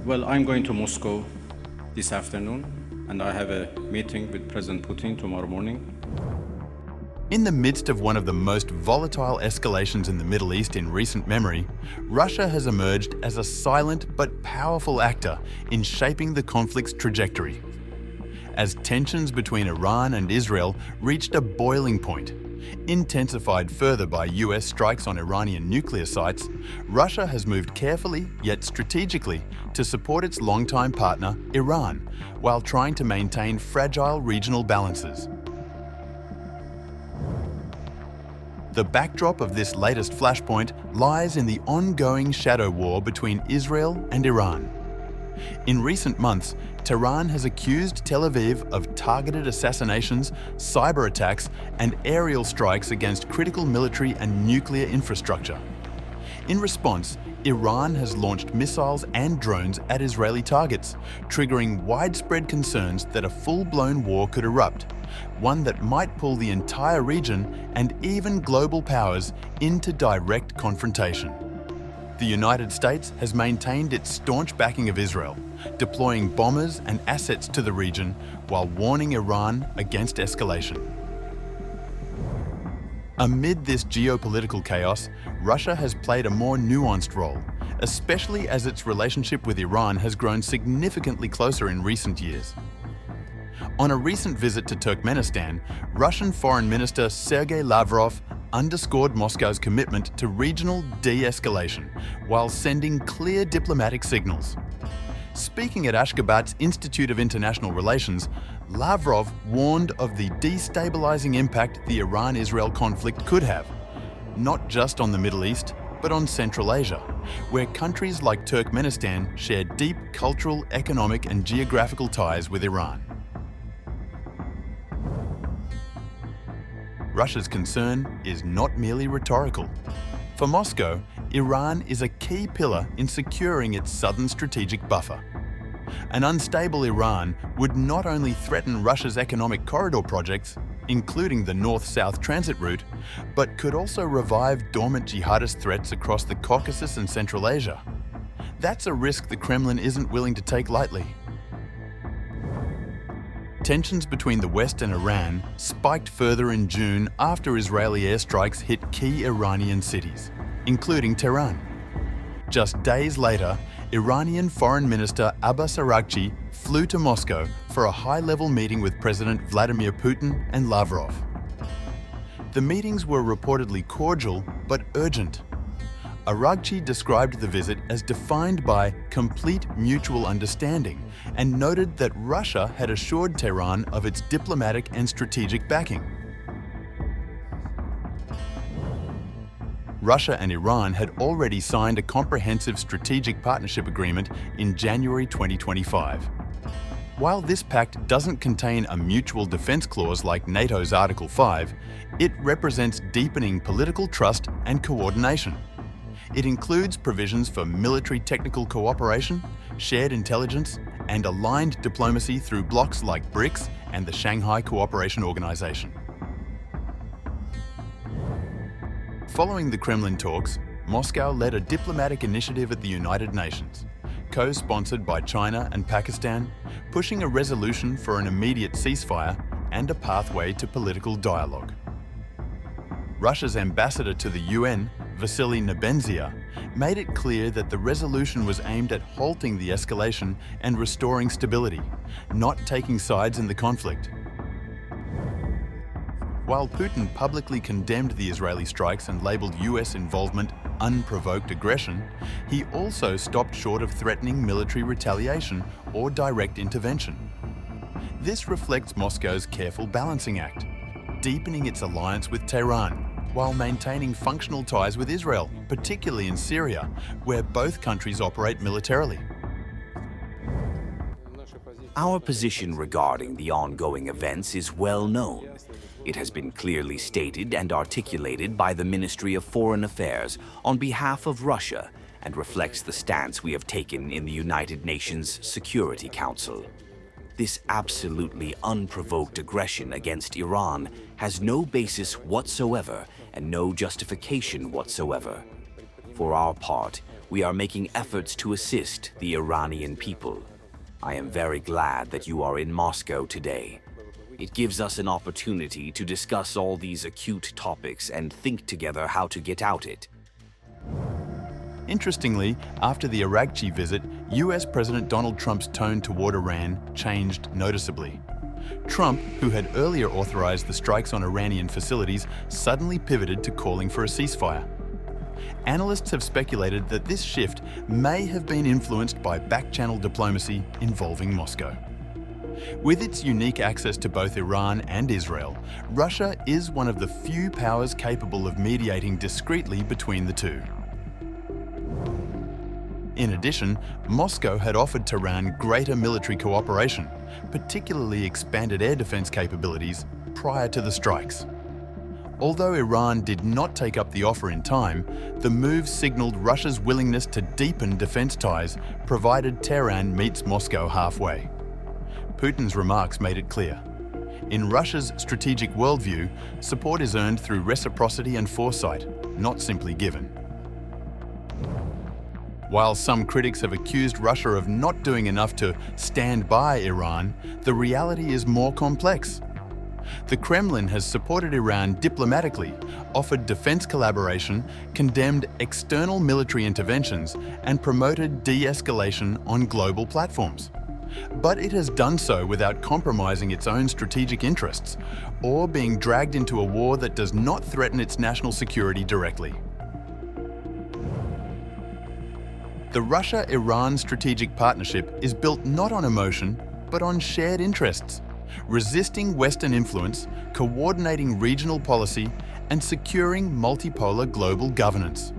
Well, I'm going to Moscow this afternoon, and I have a meeting with President Putin tomorrow morning. In the midst of one of the most volatile escalations in the Middle East in recent memory, Russia has emerged as a silent but powerful actor in shaping the conflict's trajectory. As tensions between Iran and Israel reached a boiling point, intensified further by US strikes on Iranian nuclear sites, Russia has moved carefully yet strategically to support its longtime partner, Iran, while trying to maintain fragile regional balances. The backdrop of this latest flashpoint lies in the ongoing shadow war between Israel and Iran. In recent months, Tehran has accused Tel Aviv of targeted assassinations, cyber attacks, and aerial strikes against critical military and nuclear infrastructure. In response, Iran has launched missiles and drones at Israeli targets, triggering widespread concerns that a full-blown war could erupt, one that might pull the entire region and even global powers into direct confrontation. The United States has maintained its staunch backing of Israel, deploying bombers and assets to the region while warning Iran against escalation. Amid this geopolitical chaos, Russia has played a more nuanced role, especially as its relationship with Iran has grown significantly closer in recent years. On a recent visit to Turkmenistan, Russian Foreign Minister Sergei Lavrov underscored Moscow's commitment to regional de-escalation while sending clear diplomatic signals. Speaking at Ashgabat's Institute of International Relations, Lavrov warned of the destabilizing impact the Iran-Israel conflict could have, not just on the Middle East, but on Central Asia, where countries like Turkmenistan share deep cultural, economic, and geographical ties with Iran. Russia's concern is not merely rhetorical. For Moscow, Iran is a key pillar in securing its southern strategic buffer. An unstable Iran would not only threaten Russia's economic corridor projects, including the north-south transit route, but could also revive dormant jihadist threats across the Caucasus and Central Asia. That's a risk the Kremlin isn't willing to take lightly. Tensions between the West and Iran spiked further in June after Israeli airstrikes hit key Iranian cities, including Tehran. Just days later, Iranian Foreign Minister Abbas Araghchi flew to Moscow for a high-level meeting with President Vladimir Putin and Lavrov. The meetings were reportedly cordial but urgent. Araghchi described the visit as defined by complete mutual understanding and noted that Russia had assured Tehran of its diplomatic and strategic backing. Russia and Iran had already signed a comprehensive strategic partnership agreement in January 2025. While this pact doesn't contain a mutual defense clause like NATO's Article 5, it represents deepening political trust and coordination. It includes provisions for military technical cooperation, shared intelligence, and aligned diplomacy through blocs like BRICS and the Shanghai Cooperation Organization. Following the Kremlin talks, Moscow led a diplomatic initiative at the United Nations, co-sponsored by China and Pakistan, pushing a resolution for an immediate ceasefire and a pathway to political dialogue. Russia's ambassador to the UN, Vasily Nebenzia, made it clear that the resolution was aimed at halting the escalation and restoring stability, not taking sides in the conflict. While Putin publicly condemned the Israeli strikes and labelled US involvement unprovoked aggression, he also stopped short of threatening military retaliation or direct intervention. This reflects Moscow's careful balancing act, deepening its alliance with Tehran, while maintaining functional ties with Israel, particularly in Syria, where both countries operate militarily. Our position regarding the ongoing events is well known. It has been clearly stated and articulated by the Ministry of Foreign Affairs on behalf of Russia and reflects the stance we have taken in the United Nations Security Council. This absolutely unprovoked aggression against Iran has no basis whatsoever and no justification whatsoever. For our part, we are making efforts to assist the Iranian people. I am very glad that you are in Moscow today. It gives us an opportunity to discuss all these acute topics and think together how to get out it. Interestingly, after the Aragchi visit, US President Donald Trump's tone toward Iran changed noticeably. Trump, who had earlier authorized the strikes on Iranian facilities, suddenly pivoted to calling for a ceasefire. Analysts have speculated that this shift may have been influenced by backchannel diplomacy involving Moscow. With its unique access to both Iran and Israel, Russia is one of the few powers capable of mediating discreetly between the two. In addition, Moscow had offered Tehran greater military cooperation, particularly expanded air defense capabilities, prior to the strikes. Although Iran did not take up the offer in time, the move signaled Russia's willingness to deepen defense ties, provided Tehran meets Moscow halfway. Putin's remarks made it clear. In Russia's strategic worldview, support is earned through reciprocity and foresight, not simply given. While some critics have accused Russia of not doing enough to stand by Iran, the reality is more complex. The Kremlin has supported Iran diplomatically, offered defense collaboration, condemned external military interventions, and promoted de-escalation on global platforms. But it has done so without compromising its own strategic interests, or being dragged into a war that does not threaten its national security directly. The Russia-Iran strategic partnership is built not on emotion, but on shared interests, resisting Western influence, coordinating regional policy, and securing multipolar global governance.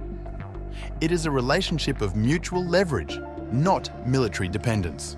It is a relationship of mutual leverage, not military dependence.